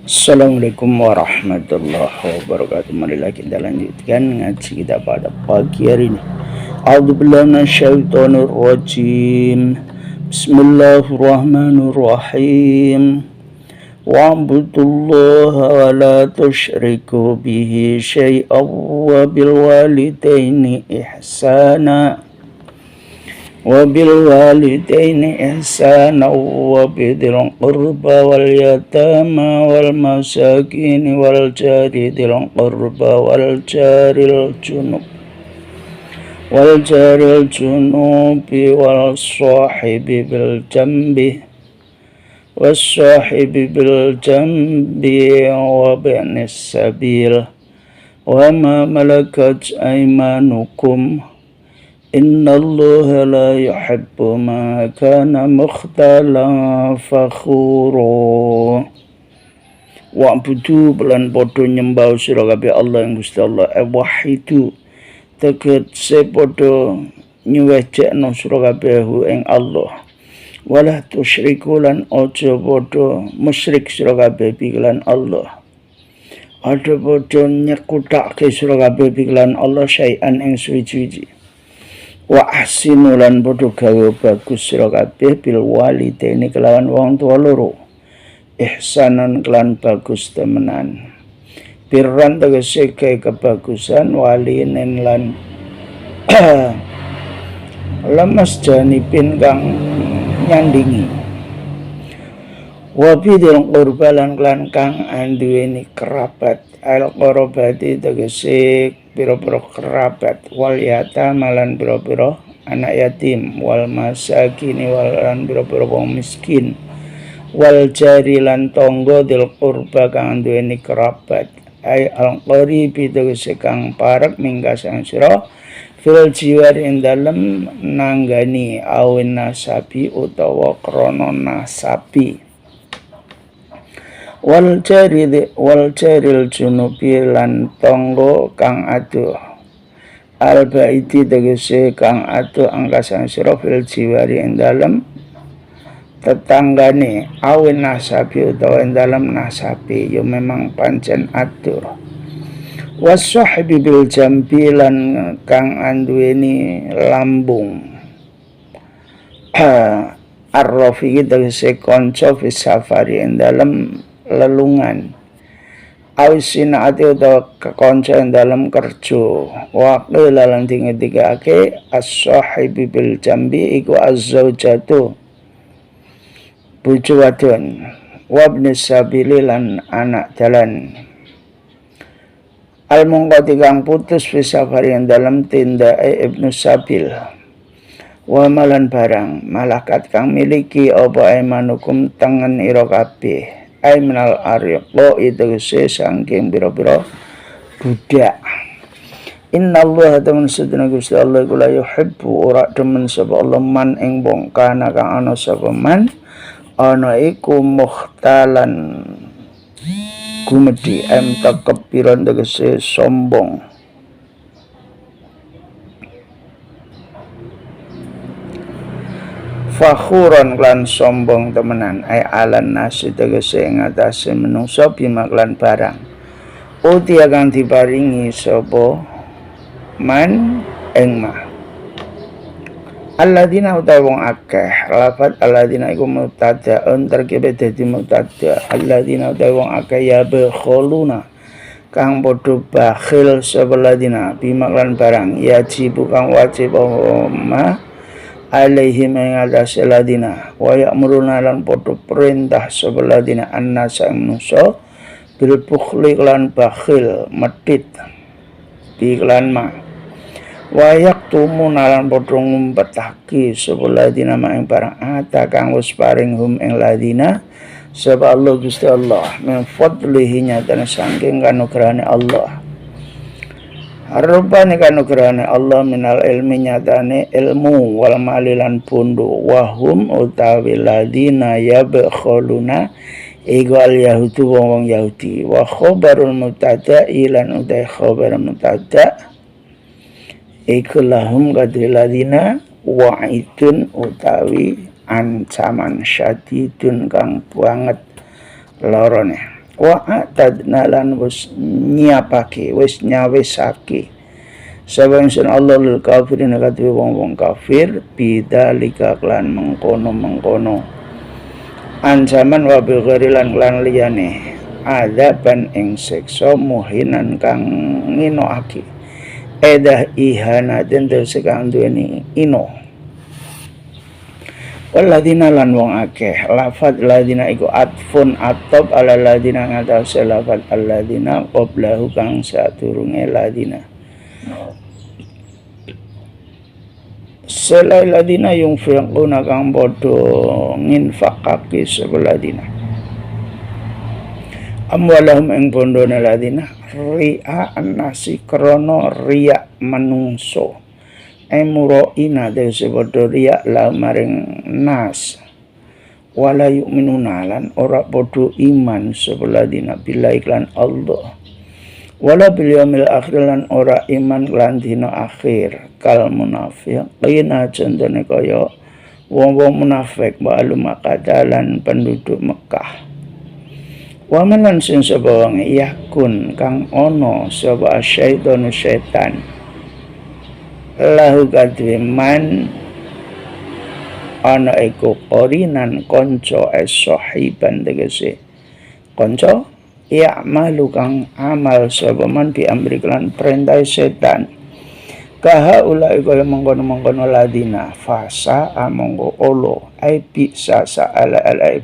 Assalamualaikum warahmatullahi wabarakatuh. Marilah kita lanjutkan ngaji kita pada pagi hari ini. A'udzubillahi minasyaitonir rajim. Bismillahirrahmanirrahim. Wa'budullaha wa la tusyriku bihi syai'an wa bil walidaini ihsana وبالوالدين إحسانا وبذي القربى واليتامى والمساكين والجار ذي القربى والجار الجنوب والصاحب بالجنب وابن السبيل وما ملكت أيمانكم Innallaha la yuhibbu ma kana mukhtalan fakhura. Wa'budu belan podo nyembah sira kabeh Allah yang Gusti Allah. Wahidu tegese podo nyuwejekno sira kabeh ing Allah. Wala tusyriku lan aja podo musyrik sira kabeh bilan Allah. Aja podo nyekutake sira kabeh bilan Allah syai'an ing suwi-suwi. Wa ahsinu lan padha gawe bagus sira kabeh bil walidaini kelawan wong tua loro. Ihsanan kelan bagus temenan. Birran tegese kebagusan walinen lan lemes janipin kang nyandingi. Wa bidil qurba lan kelan kang anduweni kerabat. Al qarabati tegese pira-pira kerabat wal yatama lan pira-pira anak yatim wal masakin lan pira-pira wong miskin wal jari lan tangga dil qurba kang duweni kerabat ai al qaribi tegese kang parek mingkasang sira fil jiwar ing dalem nanggani awin nasabi utawa krana nasabi wal jaril junubi lan tangga kang adoh al baiti tegese kang adoh angkasang sira fil jiwari ing dalem tetanggane awin nasabi utawa ing dalem nasabi ya memang pancen adoh wasahbi bil jambi lan kang anduweni lambung arrafi tegese kanca fi safari ing dalem lelungan awsina ati utawa kekonco ing dalam kerja waktu lalang tinggi-tinggi as-sahibi bil jambi iku az-zaujatu bojo wadon wabni sabili lan anak dalan al-mungqati kang putus fi safari ing dalam tindake ibnu sabil wa malan barang malakat kang miliki apa aimanukum tangan ira kabeh ai minal ariqo itu sangking biro-biro budak. Innallaha temen sedina Gusti Allah iku la yuhibbu ora demen sapa Allah man ing wong kana kang ana sapa man ana iku mukhtalan gumedhi takabbiran tegese sombong. Fakhuran klan sombong temenan ay alan nasi tegese ing atase menungso bimaklan barang uti akan diparingi sapa man ing ma alladzina utawa wong akeh lafat alladzina iku mubtadaun terkebe dadi mubtada alladzina utawa wong akeh ya bekholuna kang padha bakhil sapa alladzina bimaklan barang yajibu kang wajib ma alaihim ing atase ladina wa ya'muruna lan padha perintah sapa ladina annasa manusa bil bukhli lan bakhil medhit iklan ma wa yaktumuna lan padha ngumpetake sapa ladina ing barang ata kang wis paring hum ing ladina sapa Allah Gusti Allah min fadlihi nyatane saking kanugrahane Allah Rupane kanugrahane Allah minal ilmi nyatane ilmu wal malilan bondo wahum utawi ladina yabkholuna iku al yahudu wong Yahudi wa khabarul mubtada ilan utai khabar mubtada iku lahum kadri ladina wa'idun utawi ancaman syadidun kang banget lorone wa atadna lan wis nyiapake wis nyawisake sapa ingsun Allah lil kafirin kadhe wong-wong kafir bidzalika lan mengkono-mengkono ancaman wa bi lan liyane adzaban ing siksa muhinan kang nginoake edah ihanatin terus kang duweni ino waladina lan wong akeh lafad ladina iku atfun atop ala ladina ngatasé lafad alladina qablahu kang saturunge ladina selai ladina yung fiquna kang padha nginfakake sebeladina amwalahum ing bondone ladina ri'a nasi krono riya manungso emuraina dese padha riya la maring nas wala yu'minuna lan ora padha iman sebeladina billahi lan Allah wala bil yaumil akhir lan ora iman lan dina akhir kal munafiqina contohne kaya wong-wong munafik balu makadalan penduduk Mekah wa man sing sapa wong yakun kang ana sapa syaitanu setan lahu kadhe man ana iku qorinan kanca sahiban tegese kanca ya malu kang amal sapa man bi amri lan perintah setan kaha ulai kaya mengkono-mengkono ladina fasa amonggo olo ai bisa ala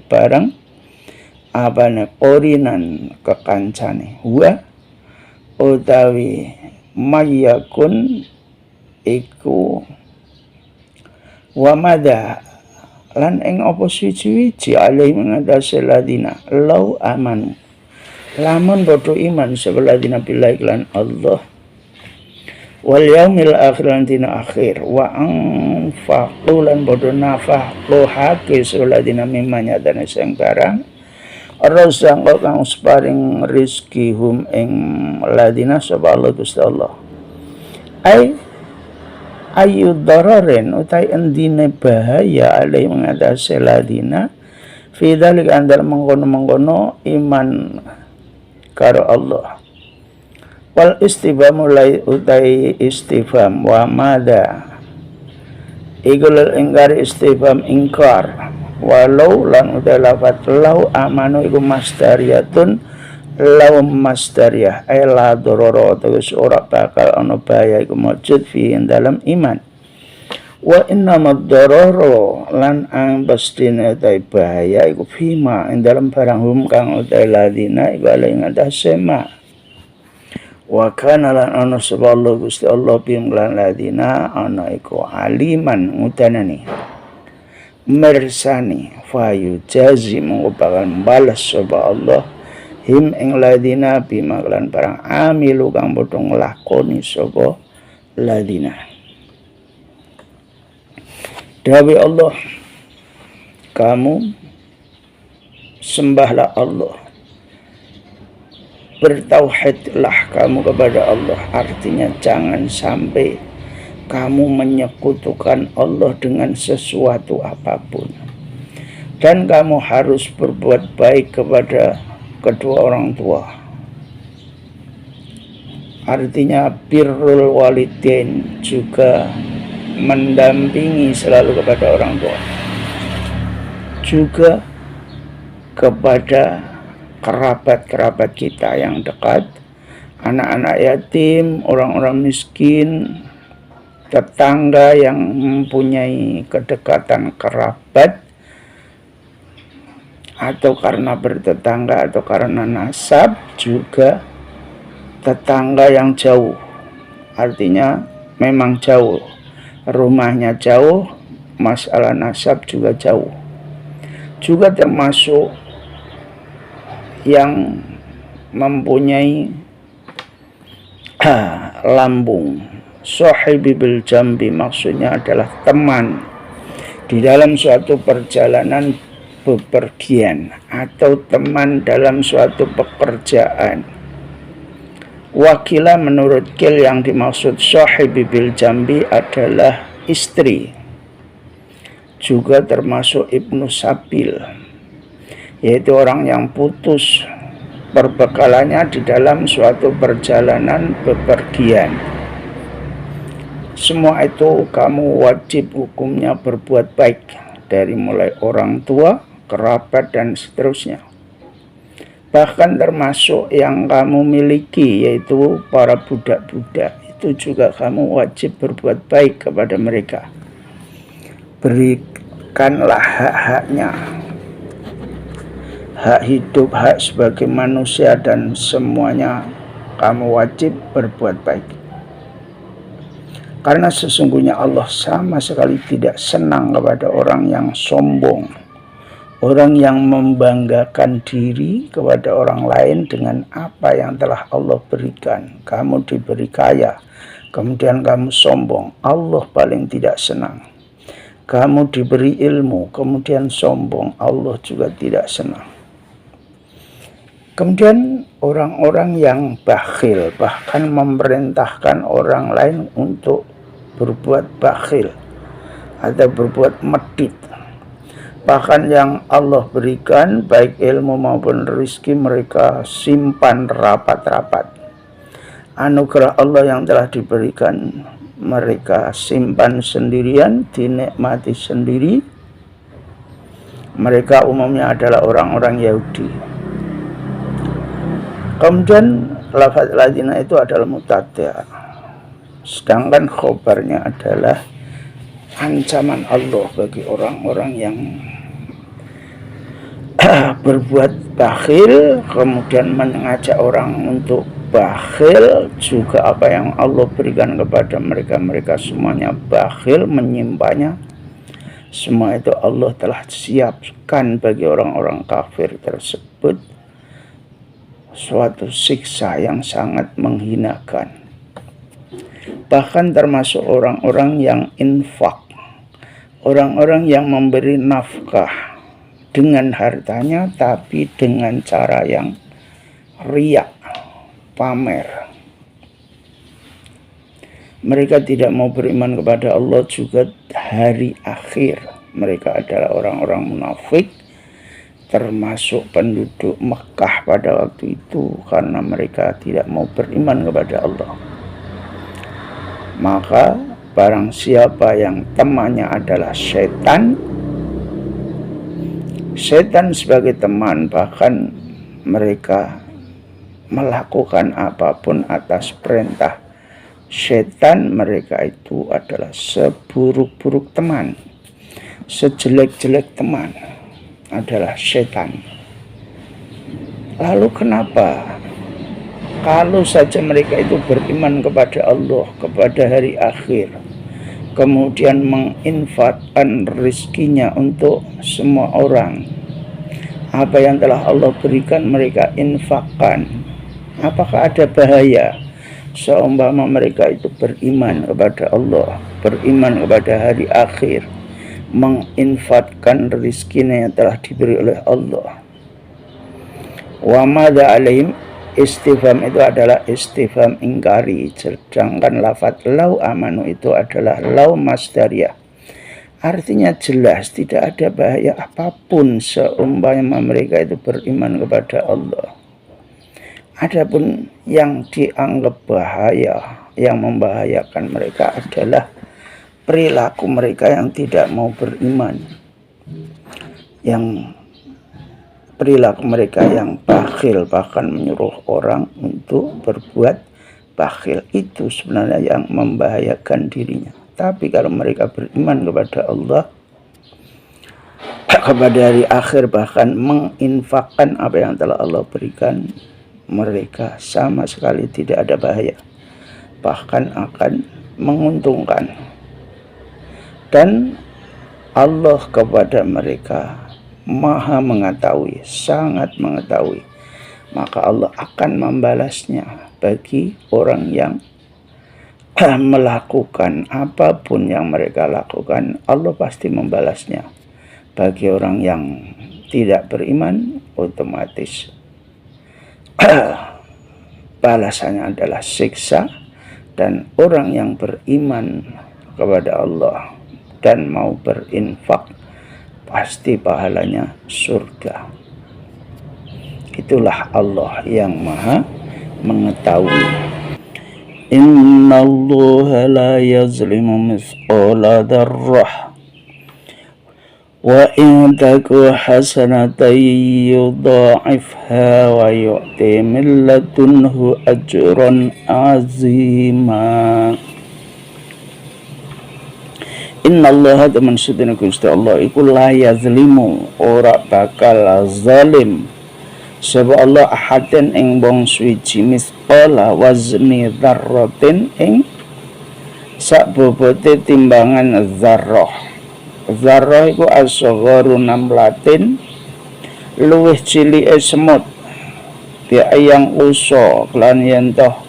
barang abane qorinan kekancane wa utawi mayakun iku wa madha lan ing apa suci-suci alai mengatasi ladina lau amanu lamun bodo iman sebeladina billahi lan Allah wal yaumil akhir lan dina akhir wa anfaqu lan bodo nafah lohake sebeladina mimanya dan sing barang razaq kang sparing rizki hum ing ladina sapa Allah Gusti Allah ai ayu dararin utai endine bahaya alai mengatasi ladina fi dzalika andal mengkono-mengkono iman karo Allah wal istifham mulai utai istifham wa madha igul ingkar istifham ingkar walau lan utai lafat lau amanu iku masdariyatun lau masdariyah ay la dororo terus ora bakal ana bahaya iku mujud fi dalam iman wa innamad dororo lan ang pastine utai bahaya iku fima ing dalam barang hum kang utai ladina iku ala ing atase ma wa kana lan ana sapa Allah Gusti Allah bim lan ladina ana iku aliman ngutanani mersani fayu jazi mengupakan balas sapa Allah him ing ladina bima lan barang amilu kang padha nglakoni sapa ladina dawuh Allah kamu sembahlah Allah bertauhidlah kamu kepada Allah artinya jangan sampai kamu menyekutukan Allah dengan sesuatu apapun dan kamu harus berbuat baik kepada kedua orang tua artinya birrul walidain juga mendampingi selalu kepada orang tua juga kepada kerabat-kerabat kita yang dekat anak-anak yatim, orang-orang miskin, tetangga yang mempunyai kedekatan kerabat atau karena bertetangga atau karena nasab juga tetangga yang jauh artinya memang jauh rumahnya jauh masalah nasab juga jauh juga termasuk yang mempunyai lambung sahibi bil jambi maksudnya adalah teman di dalam suatu perjalanan bepergian atau teman dalam suatu pekerjaan. Wakila menurut Kil yang dimaksud sahibi bil jambi adalah istri, juga termasuk Ibnu Sabil, yaitu orang yang putus perbekalannya di dalam suatu perjalanan bepergian. Semua itu kamu wajib hukumnya berbuat baik, dari mulai orang tua, kerabat, dan seterusnya. Bahkan termasuk yang kamu miliki, yaitu para budak-budak, itu juga kamu wajib berbuat baik kepada mereka. Berikanlah hak-haknya, hak hidup, hak sebagai manusia, dan semuanya kamu wajib berbuat baik. Karena sesungguhnya Allah sama sekali tidak senang kepada orang yang sombong, orang yang membanggakan diri kepada orang lain dengan apa yang telah Allah berikan. Kamu diberi kaya, kemudian kamu sombong, Allah paling tidak senang. Kamu diberi ilmu, kemudian sombong, Allah juga tidak senang. Kemudian orang-orang yang bakhil, bahkan memerintahkan orang lain untuk berbuat bakhil atau berbuat medit. Bahkan yang Allah berikan, baik ilmu maupun rezeki, mereka simpan rapat-rapat. Anugerah Allah yang telah diberikan, mereka simpan sendirian, dinikmati sendiri. Mereka umumnya adalah orang-orang Yahudi. Kemudian lafaz ladina itu adalah mutatia, sedangkan khobarnya adalah ancaman Allah bagi orang-orang yang berbuat bakhil, kemudian mengajak orang untuk bakhil. Juga apa yang Allah berikan kepada mereka semuanya bakhil, menyimpannya. Semua itu Allah telah siapkan bagi orang-orang kafir tersebut suatu siksa yang sangat menghinakan. Bahkan termasuk orang-orang yang infak, orang-orang yang memberi nafkah dengan hartanya, tapi dengan cara yang riak, pamer. Mereka tidak mau beriman kepada Allah juga hari akhir. Mereka adalah orang-orang munafik, termasuk penduduk Mekah pada waktu itu, karena mereka tidak mau beriman kepada Allah. Maka barang siapa yang temannya adalah setan sebagai teman, bahkan mereka melakukan apapun atas perintah setan, mereka itu adalah seburuk-buruk teman, sejelek-jelek teman adalah setan. Lalu kenapa kalau saja mereka itu beriman kepada Allah, kepada hari akhir, kemudian menginfakkan rezekinya untuk semua orang, apa yang telah Allah berikan mereka infakkan, apakah ada bahaya seumpama mereka itu beriman kepada Allah, beriman kepada hari akhir, menginfakkan rezekinya yang telah diberi oleh Allah? Wa madza alaihim, istifham itu adalah istifham ingkari, sedangkan lafadz lau amanu itu adalah lau masdariyah. Artinya jelas tidak ada bahaya apapun seumpama mereka itu beriman kepada Allah. Adapun yang dianggap bahaya, yang membahayakan mereka adalah perilaku mereka yang tidak mau beriman, yang perilaku mereka yang bakhil, bahkan menyuruh orang untuk berbuat bakhil. Itu sebenarnya yang membahayakan dirinya. Tapi kalau mereka beriman kepada Allah, kepada hari akhir, bahkan menginfakkan apa yang telah Allah berikan, mereka sama sekali tidak ada bahaya, bahkan akan menguntungkan. Dan Allah kepada mereka maha mengetahui, sangat mengetahui, maka Allah akan membalasnya bagi orang yang melakukan apapun yang mereka lakukan. Allah pasti membalasnya. Bagi orang yang tidak beriman, otomatis balasannya adalah siksa. Dan orang yang beriman kepada Allah dan mau berinfak, pasti pahalanya surga. Itulah Allah yang maha mengetahui. Innallaha la yazlimu mithqala dzarrah wa in taku hasanatan yudha'ifha wa yu'ti min ladunhu ajran azima. Innallaha teman sedene Gusti Allah iku la yazlimu ora bakal zalim sapa Allah ahaden ing wong suwiji misqala wazni dzarratin ing sak bobote timbangan zarrah. Zarrah iku asgharu namlatin luwih cilike semut bi ayang uso lan yen toh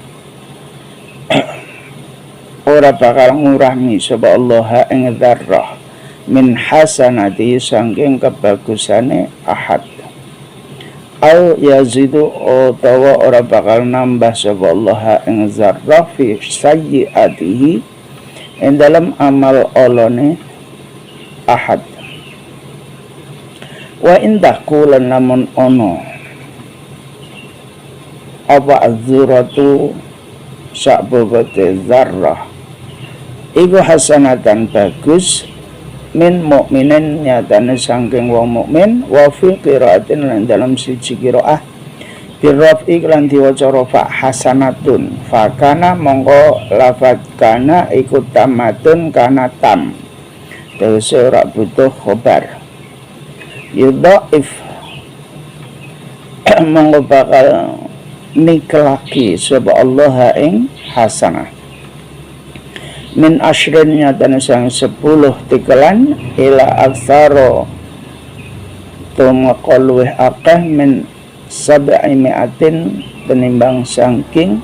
ora bakal ngurami sapa Allah ing zarrah min hasanati saking kebagusane ahad au yazidu utawa ora bakal nambah sapa Allah ing zarrah fi sayyiatihi ing dalam amal olone ahad. Wa indah kulan namun ono apa azuratu sak bobote zarrah iku hasanatan bagus min mukminin nyatane saking wong mukmin wa fi qiraatin lan dalam siji qiraah birrafi lan diwaca rafa hasanatun fakana mongko lafadz kana iku tamatun kana tam terus ora butuh khobar yudhaif mongko bakal niklaki sapa Allah ing hasanah min asyrin nyatane sang 10 tikelan ila aksaro tumeka luwih akeh min 700 penimbang saking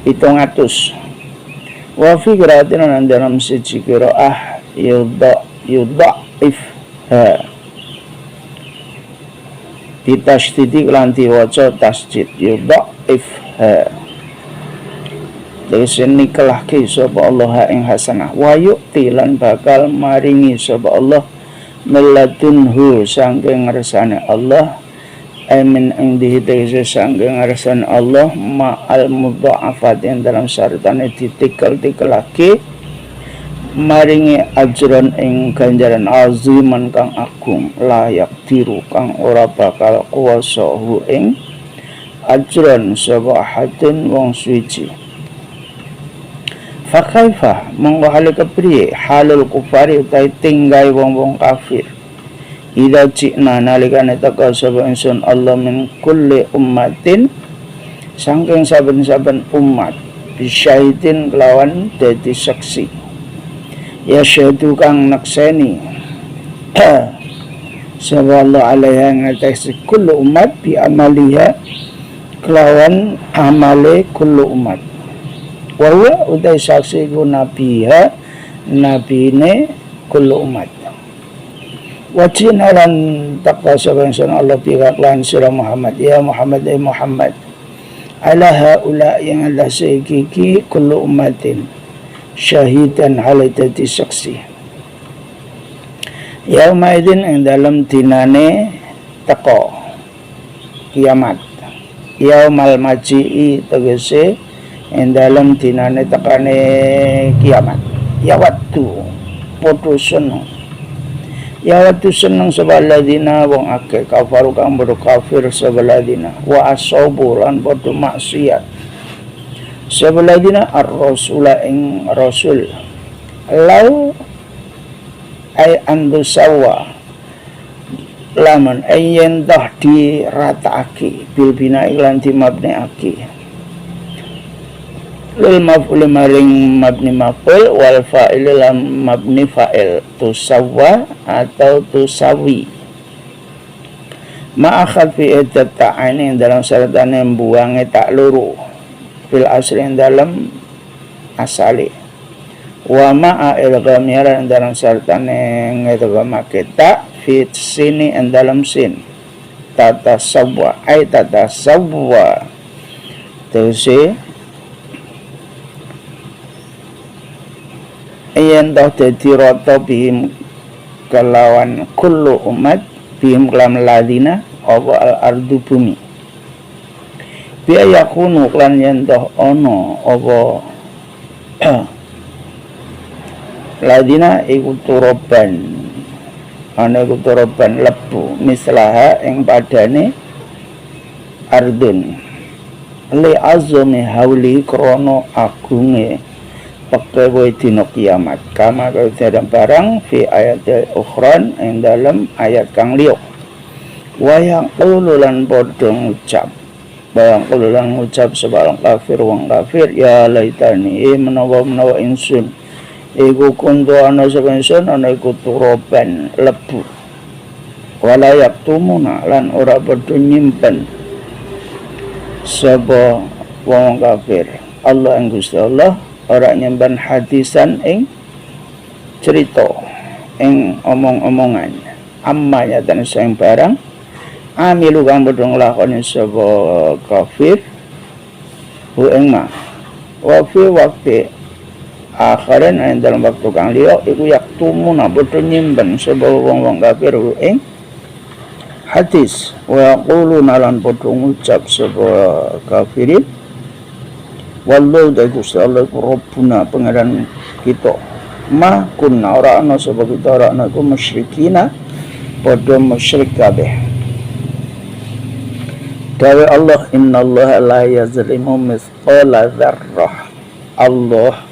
700 wa fi qiraatin lan dalam siji qiraah yudhaif ditasydid lan diwaca tasydid yudhaif terus nikelahke sapa Allah ing hasanah wa yu'ti lan bakal maringi sapa Allah meladunhu saking ngersane Allah amin ing dihite saking ngersane Allah ma'al mudha'afat yang dalam syaratane ditikel-tikelake maringi ajron ing ganjaran aziman kang agung layak diru kang ora bakal kuwasa hu ing ajron sapa hadin wong suci. Fakaifa monggo hale kepriye halul kufari utai tinggai wong-wong kafir ida cikna nalikane teka sapa ingsun Allah min kulli ummatin saking saben-saben umat bisyahidin kelawan dadi saksi ya syahdu kang nakseni sapa Allah alaiha ngatasi kullu umat bi amaliha kelawan amale kullu umat wa huwa utai saksi ku nabiha nabine kullu umat wajin alan taqwa sapa ingsun Allah pihak lan sira Muhammad ya Muhammad ya Muhammad ala haula yang Allah saiki kullu ummatin syahidan halitati saksi yauma idin ing dalam dinane teko kiamat yaumal maji'i tegese ing dalam dinane tekane kiamat yawatu podo seneng yawatu seneng sabaladina wong akeh kafaru kang bodo kafir sabaladina wa asabu lan podo maksiat sabaladina ar-rasula ing rasul lau ay andu sawa laman ayen dah dirataake bil bina iklan dimabniake lil maf'ul maring mabni maf'ul wal fa'il lam mabni fa'il tusawwa atau tusawi ma'akhad fi iddat ta'ani dalam syaratane mbuange tak loro fil asli dalam asali wa ma'a ilghamiran dalam syaratane ngedgamake ta fit sini dalam sin tata sawwa ay tata sawwa terus ayen dah dadi rata bihim kelawan kullu umat bihim kelam ladina apa al ardu bumi biaya kunu lan yen toh ono apa ladina iku turoban ana iku turoban lebu mislaha ing padane ardun li azmi hauli krono agunge pekewe dina kiamat kama kadang barang fi ayat ukhran ing dalam ayat kang liya wayang ululan padha ngucap bayang ululan ngucap sebarang kafir wong kafir ya laitani menawa insun iku kuntu ana sapa insun ana iku turoban lebu wala yaktumuna lan ora padha nyimpen sapa wong kafir Allah ing Gusti Allah ora nyimpen hadisan ing cerita ing omong-omongan amma nyatan sing barang amilu kang padha nglakoni sapa kafir hu ing ma wa fi waqti akhiran ing dalam waktu kang liya iku yaktumuna padha nyimpen sapa wong-wong kafir hu ing hadis wa yaquluna lan padha ngucap sapa kafirin wallahu Gusti Allah rabbuna pangeran kita ma kunna ora ana sapa kita ora ana ku musyrikina padha musyrik kabeh dawe Allah innallaha la yazlimu mithqala dzarrah Allah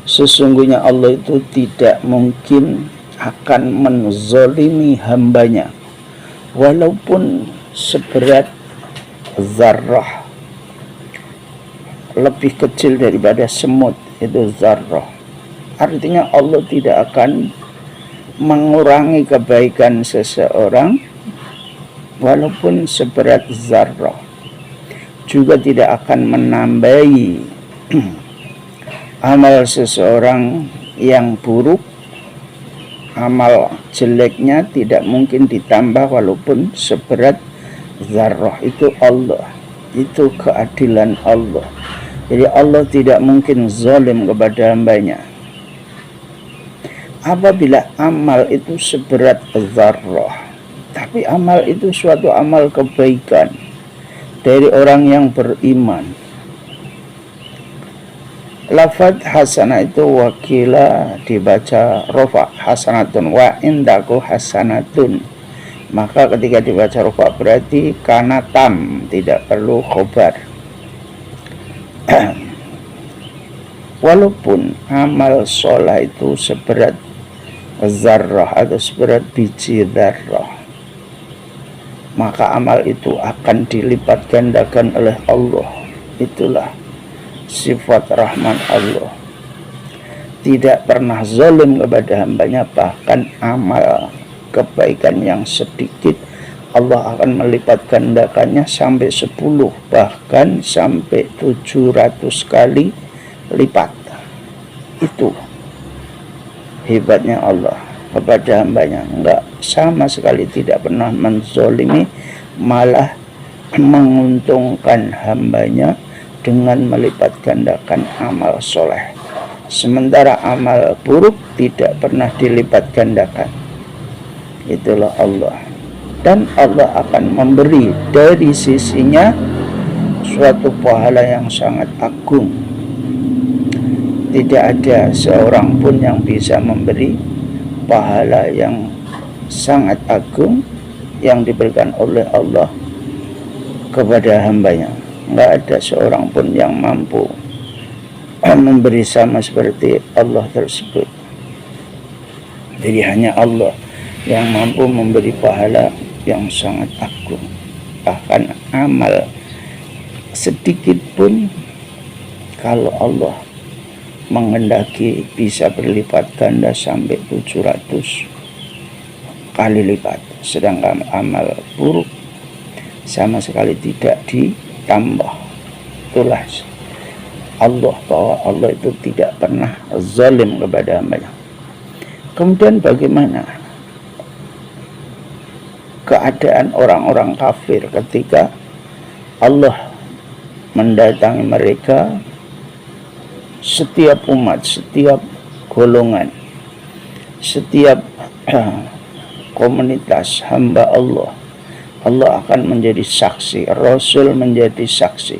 sesungguhnya Allah itu tidak mungkin akan menzalimi hambanya walaupun seberat zarrah lebih kecil daripada semut itu zarrah artinya Allah tidak akan mengurangi kebaikan seseorang walaupun seberat zarrah juga tidak akan menambahi amal seseorang yang buruk amal jeleknya tidak mungkin ditambah walaupun seberat zarrah itu Allah itu keadilan Allah jadi Allah tidak mungkin zalim kepada hambanya apabila amal itu seberat zarrah tapi amal itu suatu amal kebaikan dari orang yang beriman. Lafaz hasanah itu wakila dibaca rofa hasanatun wa indaku hasanatun. Maka ketika dibaca rofa berarti kana tam tidak perlu khobar. Walaupun amal sholat itu seberat zarrah atau seberat biji zarrah maka amal itu akan dilipat gandakan oleh Allah itulah sifat rahman Allah tidak pernah zalim kepada hambanya bahkan amal kebaikan yang sedikit Allah akan melipat gandakannya sampai 10 bahkan sampai 700 kali lipat itu hebatnya Allah kepada hambanya enggak sama sekali tidak pernah menzolimi malah menguntungkan hambanya dengan melipat gandakan amal soleh sementara amal buruk tidak pernah dilipat gandakan itulah Allah dan Allah akan memberi dari sisinya suatu pahala yang sangat agung tidak ada seorang pun yang bisa memberi pahala yang sangat agung yang diberikan oleh Allah kepada hambanya enggak ada seorang pun yang mampu memberi sama seperti Allah tersebut jadi hanya Allah yang mampu memberi pahala yang sangat agung bahkan amal sedikit pun kalau Allah menghendaki bisa berlipat ganda sampai 700 kali lipat sedangkan amal buruk sama sekali tidak ditambah itulah Allah bahwa Allah itu tidak pernah zalim kepada hambanya kemudian bagaimana keadaan orang-orang kafir ketika Allah mendatangi mereka setiap umat, setiap golongan, setiap komunitas hamba Allah Allah akan menjadi saksi, Rasul menjadi saksi,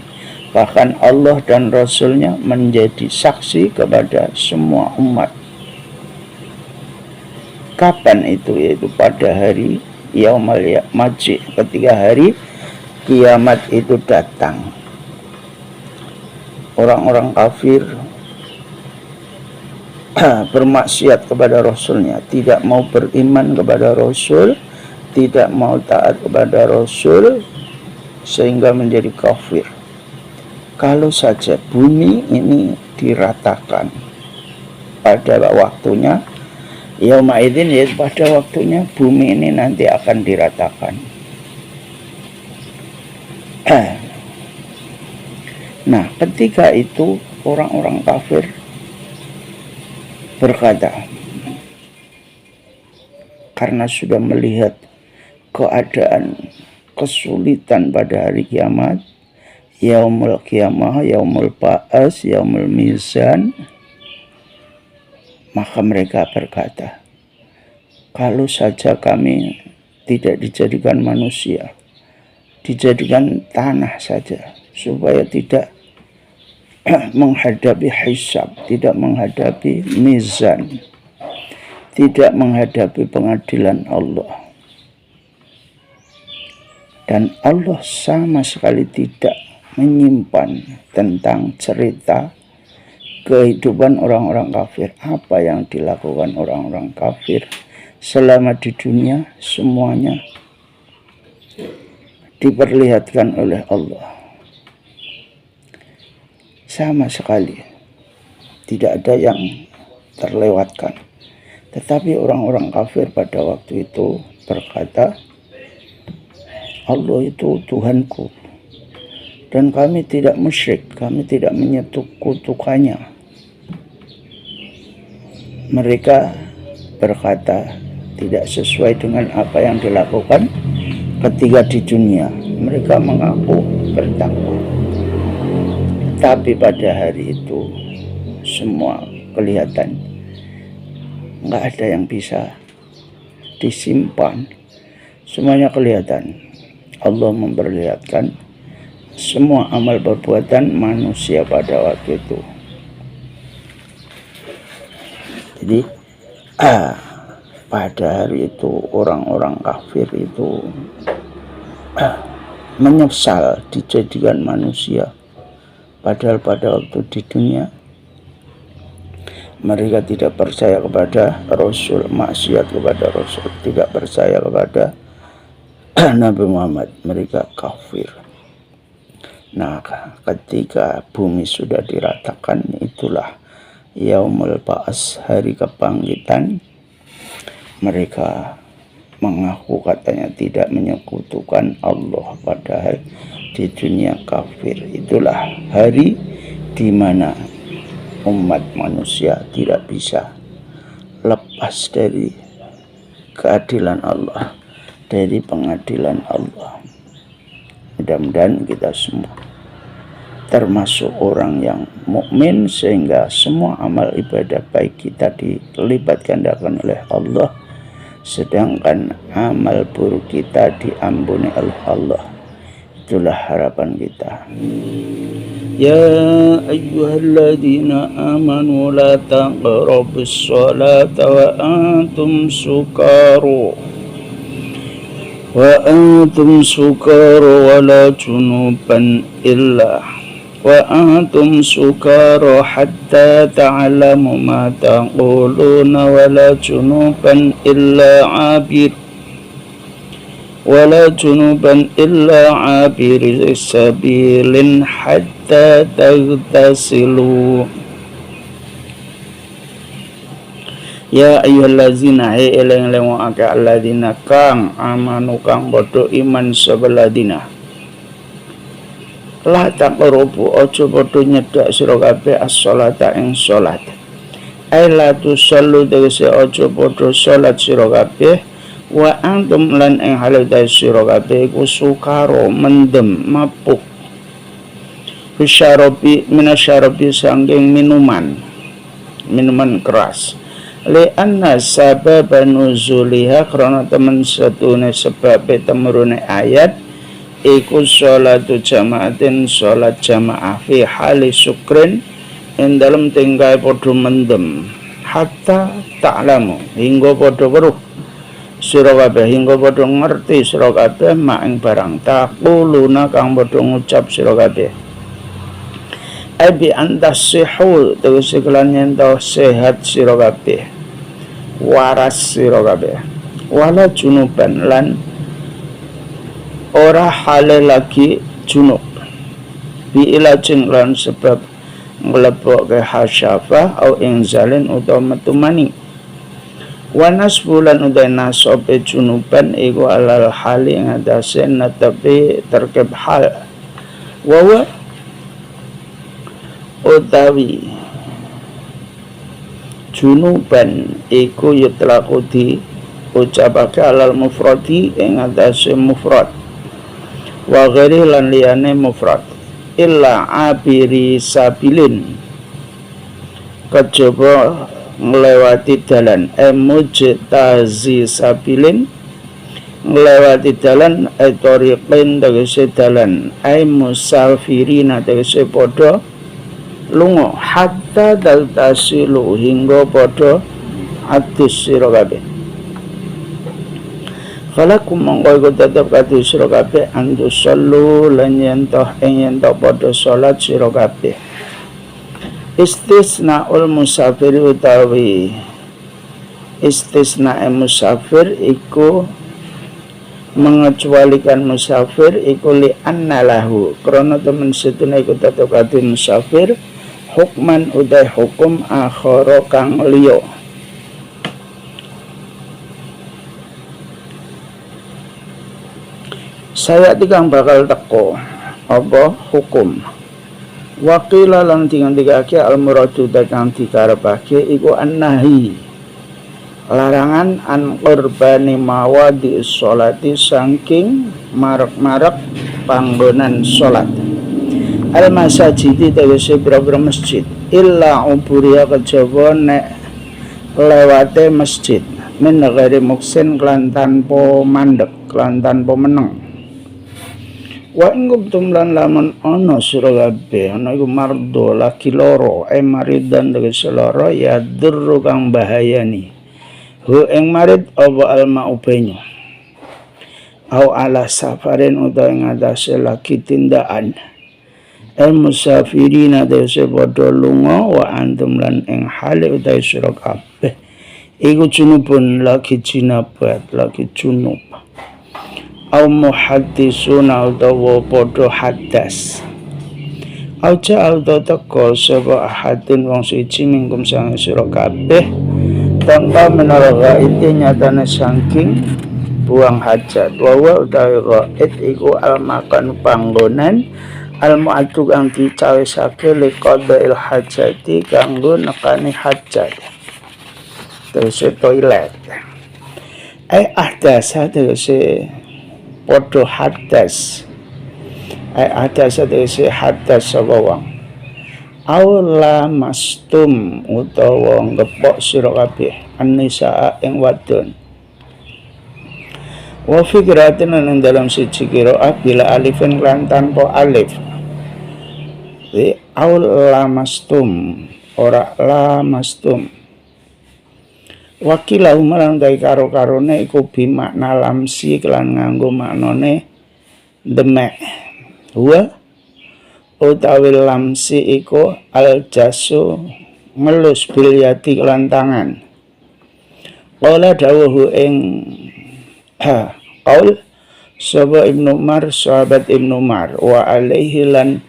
bahkan Allah dan Rasulnya menjadi saksi kepada semua umat. Kapan itu? Yaitu pada hari Yaumul Majid, ketika hari kiamat itu datang. Orang-orang kafir bermaksiat kepada Rasulnya, tidak mau beriman kepada Rasul, tidak mau taat kepada Rasul, sehingga menjadi kafir. Kalau saja bumi ini diratakan pada waktunya, yauma idzin, ya pada waktunya bumi ini nanti akan diratakan. Nah, ketika itu orang-orang kafir berkata, karena sudah melihat keadaan kesulitan pada hari kiamat, yaumul qiyamah, yaumul ba'as, yaumul mizan, maka mereka berkata, kalau saja kami tidak dijadikan manusia, dijadikan tanah saja, supaya tidak menghadapi hisab, tidak menghadapi mizan, tidak menghadapi pengadilan Allah. Dan Allah sama sekali tidak menyimpan tentang cerita kehidupan orang-orang kafir. Apa yang dilakukan orang-orang kafir selama di dunia, semuanya diperlihatkan oleh Allah. Sama sekali tidak ada yang terlewatkan. Tetapi orang-orang kafir pada waktu itu berkata, Allah itu Tuhanku, dan kami tidak musyrik, kami tidak menyekutukannya. Mereka berkata tidak sesuai dengan apa yang dilakukan ketika di dunia. Mereka mengaku bertakwa, tapi pada hari itu semua kelihatan, nggak ada yang bisa disimpan, semuanya kelihatan. Allah memperlihatkan semua amal perbuatan manusia pada waktu itu. Jadi pada hari itu orang-orang kafir itu menyesal dijadikan manusia, padahal pada waktu di dunia mereka tidak percaya kepada Rasul, maksiat kepada Rasul, tidak percaya kepada Nabi Muhammad, mereka kafir. Nah, ketika bumi sudah diratakan, itulah yaumul ba'as, hari kebangkitan. Mereka mengaku katanya tidak menyekutukan Allah, padahal di dunia kafir. Itulah hari di mana umat manusia tidak bisa lepas dari keadilan Allah, dari pengadilan Allah. Mudah-mudahan kita semua termasuk orang yang mukmin, sehingga semua amal ibadah baik kita dilipat gandakan oleh Allah, sedangkan amal buruk kita diampuni oleh Allah. Itulah harapan kita. Ya ayyuhalladzina amanu la taqrabus sholata wa antum sukaru wala junuban hatta ta'lamu ma taquluna wala junuban illa abiri sabilin hatta tagtasilu. Ya ayyuhallazina eleng-eleng ake alladzina kang amanu kang bodo iman sebeladina. La taqrubu ojo bodo nyedak sira kabeh as-sholata ing salat. Ai la tusallu tegese ojo bodo salat sira kabeh wa antum lan ing halata sira kabeh iku sukaro mendem mabuk. Minasyarobi sangking minuman keras. li'anna sabab nuzuliha karena temen setune sebab temurune ayat iku sholatu jamaatin sholat jamaah fi hali sukrin ing dalem tingkai padha mendem hatta ta'lamu hingga padha weruh sira kabeh hingga padha ngerti sira kabeh mak ing barang taquluna kang padha ngucap sira kabeh abi antasihu tegese kelan yen sehat sira kabeh waras sira kabeh wala junuban lan ora hale lagi junub bi ilajeng lan sebab nglebokke hasyafah au ingzalin utawa metu mani wanas bulan udah nasobe junuban iku alal hali ngatasi netapi terkep hal wawa utawi junuban iku yutlaku di ucapake alal mufradi ing ngatasi mufrad wa ghairi lan liyane mufrad illa abiri sabilin kejaba ngelewati dalan mujtazi sabilin ngelewati dalan tariqin tegese dalan musafirina tegese padha lunga hatta daltasilu hingga padha atus sira kabeh falakum mongko iku tetep kadhe sira kabeh antusallu lan yen toh padha salat sira kabeh istisnaul musafir utawi istisna musafir iku mengecualikan musafir iku li annalahu krana temen setune iku tetep kadhe musafir hukman utai hukum akhara kang liya saya tikang bakal teko apa hukum waqila lan tinggal-tinggalke al-muradu kang dikarepake iku annahi larangan an qurbani mawadi sholati saking marek-marek panggonan salat al-masajidi tegese pira-pira masjid illa uburia kejaba nek lewate masjid min ghairi muksin kelan tanpa mandek kelan tanpa meneng wa ingum tumlan lamun ana sira kabeh ana iku mardo laki loro maridan tegese lara ya durru kang bahayani hu ing marid apa alma ubenyo au ala safarin utawa ing atase laki tindakan musafirina tegese padha lunga wa antum lan ing hale utawa sira kabeh iku junubun laki jinabat laki junub au muhaddisuna utawa padha hadas au ja'al teko sapa ahadun wong suci mingkum sang sira kabeh tanpa menolak itu nyatane saking buang hajat wa utawi ghaid iku almakan panggonan almu'addu kang dicawesake liqadail hajati kanggo nekani hajat terus toilet ahdasa tegese padha hadas hadas tegese hadas sapa wong aula mastum utawa ngepok sira kabeh annisa ing wadon wa fikratin ing dalam siji qiraah bila alifin lan tanpa alif aula mastum ora la mastum wakilah umaran dai karo-karone iku bimakna lamsi kelan nganggo maknane demek wa utawi lamsi iku aljasu ngelus bilyati kelan tangan qala dawuhu ing qaul sapa Ibnu Umar sahabat Ibnu Umar wa alaihi lan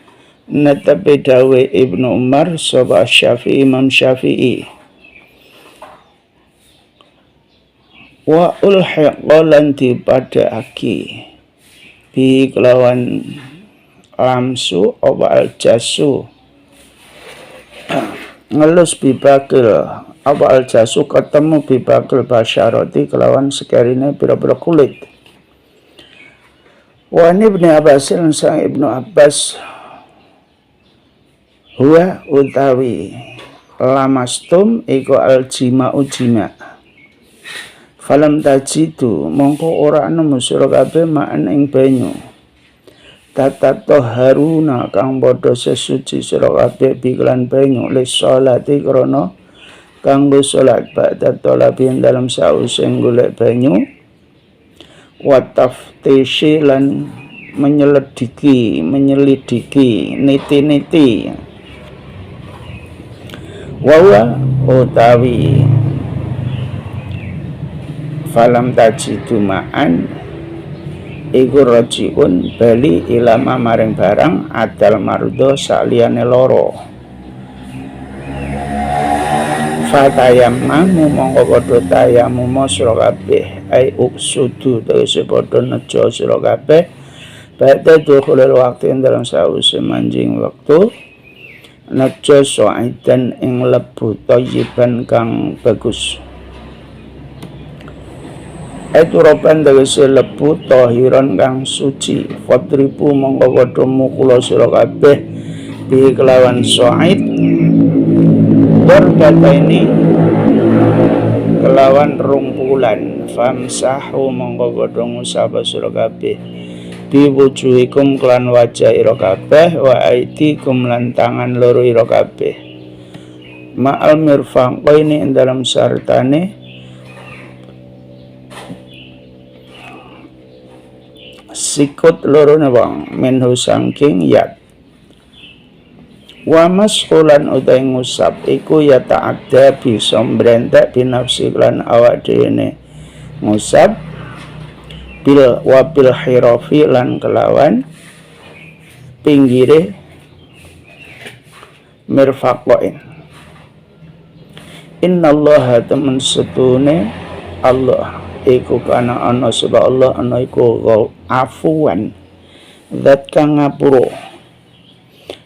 natabe dawe Ibnu Umar sapa Syafi'i Imam Syafi'i wa ulhiqalan dipadhaake bi kelawan lamsu apa aljasu ngelus bibakil apa aljasu ketemu bibakil basyarati kelawan sekarine pira-pira kulit wa Ibnu Abbas sang Ibnu Abbas huwa utawi lamastum iku aljima'u jima' falam tajidu mongko ora nemu sira kabeh ma'an ing banyu tatatoharuna kang padha sesuci sira kabeh biklan banyu lis sholati krana kanggo salat ba'da talabin dalam sause golek banyu wa taftishi lan menyelidiki niti-niti wawa utawi falam tajidu ma'an iku rajiun bali ilama maring barang adal mardo saliyane loro fatayammamu mongko padha tayammum sira kabeh ai uksudu tegese padha nejo sira kabeh ba'da dukhulul waqti dalam sause manjing waktu nejo so'idan ing lebu thayyiban kang bagus Eturapan tegese lebu tahiran kang suci fadribu mongko padha mukula sira kabeh bi kelawan so'id darbata ini kelawan rumpulan famsahu mongko padha ngusap sira kabeh bi wujuhikum kelan wajah ira kabeh wa aidikum lan tangan loro ira kabeh ma'al mirfaqaini ing dalam sartane sikut loro wong minhu sangking yat wa masqulan utai ngusap iku ya ta'adda bisa mbrentek binafsi lan awak dhewe ngusap bil wabil hirafi lan kelawan pinggire mirfaqain innallaha temen setune Allah iku kana ana sebab Allah ana iku afuwan zat kang ngapura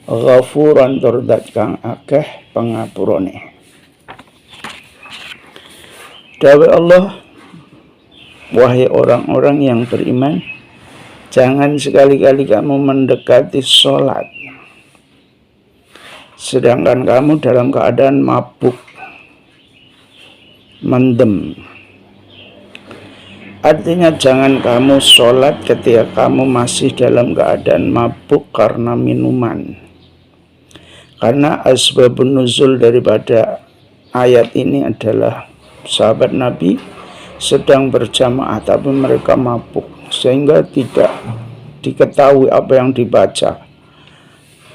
ghafuran tur zat kang akeh pangapurane dawuh Allah wahai orang-orang yang beriman jangan sekali-kali kamu mendekati sholat sedangkan kamu dalam keadaan mabuk mendem. Artinya jangan kamu sholat ketika kamu masih dalam keadaan mabuk karena minuman. Karena asbabun nuzul daripada ayat ini adalah sahabat Nabi sedang berjamaah tapi mereka mabuk sehingga tidak diketahui apa yang dibaca.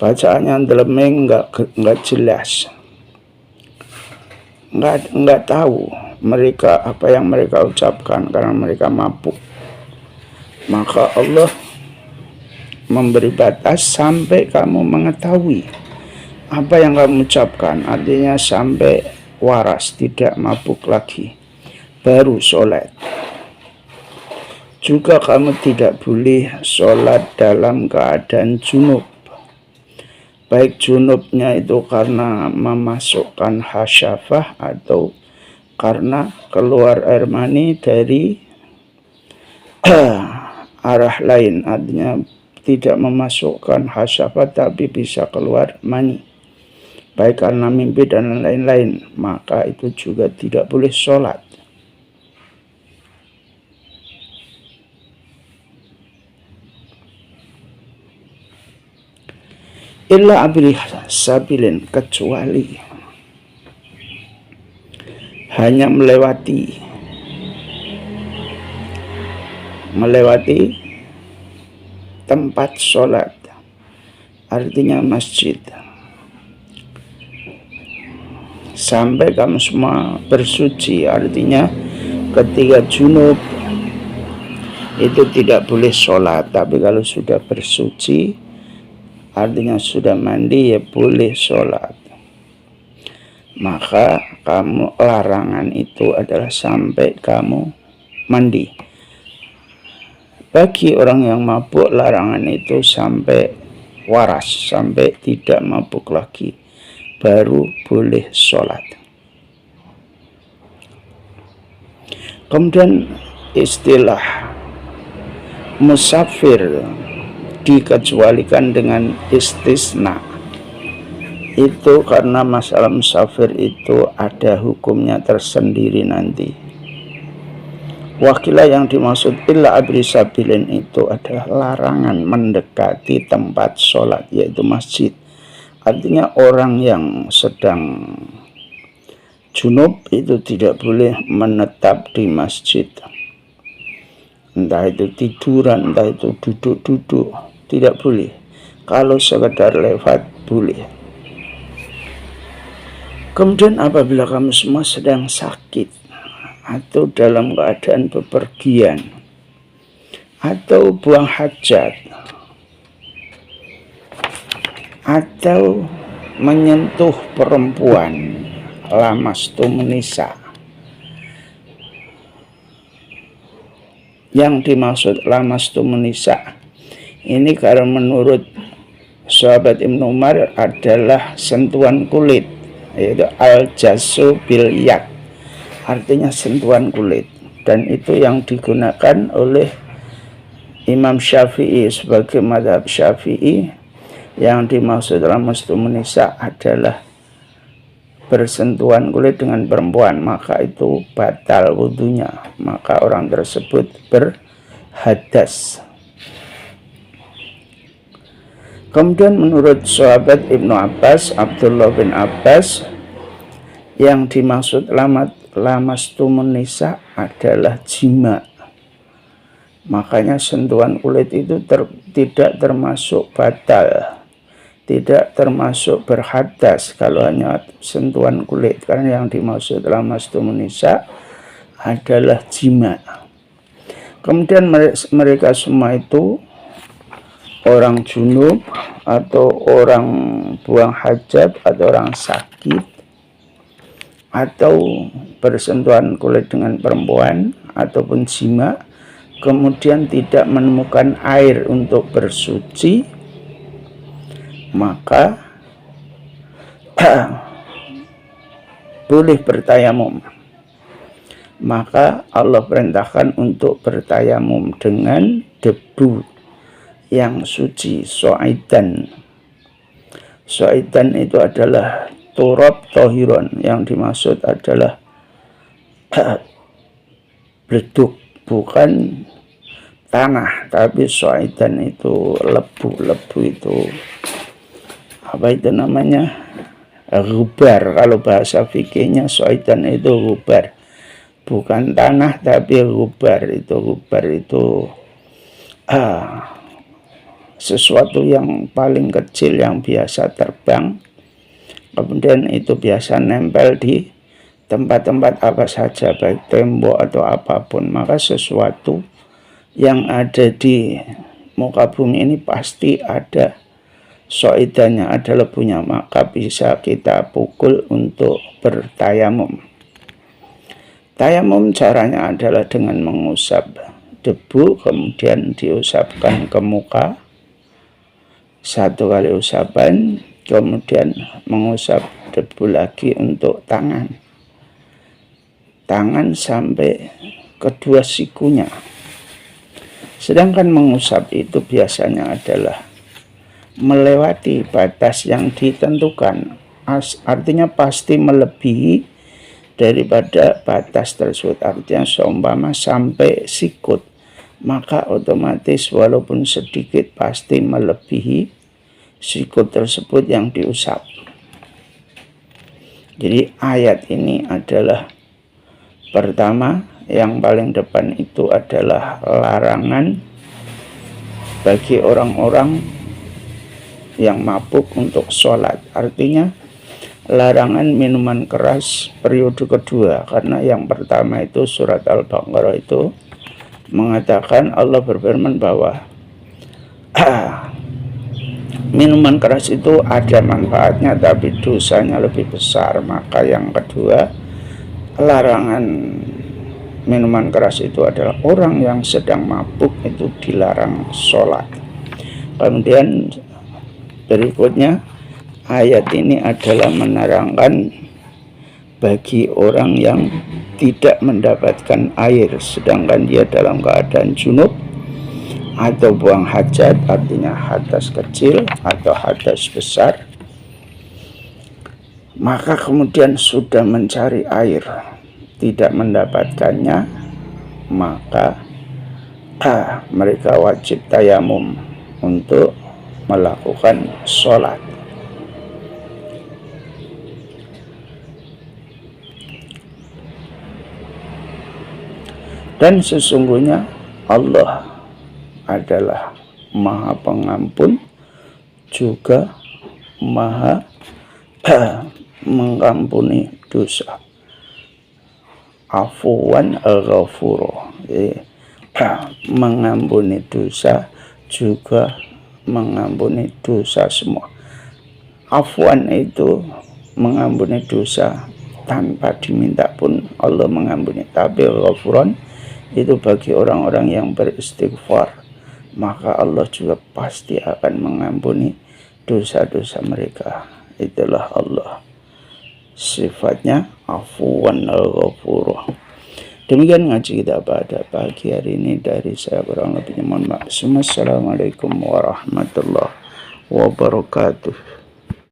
Bacaannya ndelemeng enggak jelas. Enggak tahu mereka apa yang mereka ucapkan karena mereka mabuk. Maka Allah memberi batas sampai kamu mengetahui apa yang kamu ucapkan, artinya sampai waras, tidak mabuk lagi, baru sholat. Juga kamu tidak boleh sholat dalam keadaan junub, baik junubnya itu karena memasukkan hasyafah atau karena keluar air mani dari arah lain, artinya tidak memasukkan hasyafat tapi bisa keluar mani, baik karena mimpi dan lain-lain, maka itu juga tidak boleh sholat. Illa abil sabilin, kecuali hanya melewati tempat sholat, artinya masjid, sampai kamu semua bersuci, artinya ketika junub itu tidak boleh sholat, tapi kalau sudah bersuci artinya sudah mandi ya boleh sholat. Maka kamu larangan itu adalah sampai kamu mandi. Bagi orang yang mabuk larangan itu sampai waras, sampai tidak mabuk lagi, baru boleh sholat. Kemudian istilah musafir dikecualikan dengan istisna. Itu karena masalah musafir itu ada hukumnya tersendiri nanti. Wakilah yang dimaksud illa abri sabilin itu adalah larangan mendekati tempat sholat, yaitu masjid. Artinya orang yang sedang junub itu tidak boleh menetap di masjid. Entah itu tiduran, entah itu duduk-duduk, tidak boleh. Kalau sekedar lewat, boleh. Kemudian apabila kamu semua sedang sakit atau dalam keadaan bepergian atau buang hajat atau menyentuh perempuan, lamastum nisa. Yang dimaksud lamastum nisa ini karena menurut sahabat Ibnu Umar adalah sentuhan kulit, yaitu al-jasu bil yad, artinya sentuhan kulit, dan itu yang digunakan oleh Imam Syafi'i sebagai mazhab Syafi'i. Yang dimaksud lamastum nisa adalah bersentuhan kulit dengan perempuan, maka itu batal wudunya, maka orang tersebut berhadas. Kemudian menurut sahabat Ibnu Abbas, Abdullah bin Abbas, yang dimaksud lamastum nisa adalah jima. Makanya sentuhan kulit itu tidak termasuk batal, tidak termasuk berhadas kalau hanya sentuhan kulit, karena yang dimaksud lamastum nisa adalah jima. Kemudian mereka semua itu orang junub atau orang buang hajat atau orang sakit atau bersentuhan kulit dengan perempuan ataupun jima, kemudian tidak menemukan air untuk bersuci, maka boleh bertayamum. Maka Allah perintahkan untuk bertayamum dengan debu yang suci, so'idan. So'idan itu adalah turab tohiron, yang dimaksud adalah bleduk, bukan tanah, tapi so'idan itu lebu itu apa itu namanya, gubar. Kalau bahasa fikihnya so'idan itu gubar, bukan tanah tapi gubar. Gubar itu sesuatu yang paling kecil yang biasa terbang, kemudian itu biasa nempel di tempat-tempat apa saja, baik tembok atau apapun. Maka sesuatu yang ada di muka bumi ini pasti ada so'idannya, ada lebunya, maka bisa kita pukul untuk bertayamum. Tayamum caranya adalah dengan mengusap debu, kemudian diusapkan ke muka 1 kali usapan, kemudian mengusap debu lagi untuk tangan sampai kedua sikunya. Sedangkan mengusap itu biasanya adalah melewati batas yang ditentukan, artinya pasti melebihi daripada batas tersebut. Artinya seumpama sampai sikut, maka otomatis walaupun sedikit pasti melebihi sikut tersebut yang diusap. Jadi ayat ini adalah pertama, yang paling depan itu adalah larangan bagi orang-orang yang mabuk untuk sholat. Artinya larangan minuman keras periode kedua, karena yang pertama itu surat Al-Baqarah itu mengatakan, Allah berfirman bahwa minuman keras itu ada manfaatnya tapi dosanya lebih besar. Maka yang kedua, larangan minuman keras itu adalah orang yang sedang mabuk itu dilarang sholat. Kemudian berikutnya, ayat ini adalah menerangkan bagi orang yang tidak mendapatkan air sedangkan dia dalam keadaan junub atau buang hajat, artinya hadas kecil atau hadas besar, maka kemudian sudah mencari air, tidak mendapatkannya, maka mereka wajib tayamum untuk melakukan sholat. Dan sesungguhnya Allah adalah Maha Pengampun, juga Maha mengampuni dosa. Afuwan al-ghafuro, mengampuni dosa juga mengampuni dosa semua. Afwan itu mengampuni dosa tanpa diminta pun Allah mengampuni. Tapi ghafuran itu bagi orang-orang yang beristighfar, maka Allah juga pasti akan mengampuni dosa-dosa mereka. Itulah Allah, sifatnya afuwan al-ghafur. Demikian ngaji kita pada pagi hari ini dari saya, kurang lebihnya mohon maaf. Assalamualaikum warahmatullahi wabarakatuh.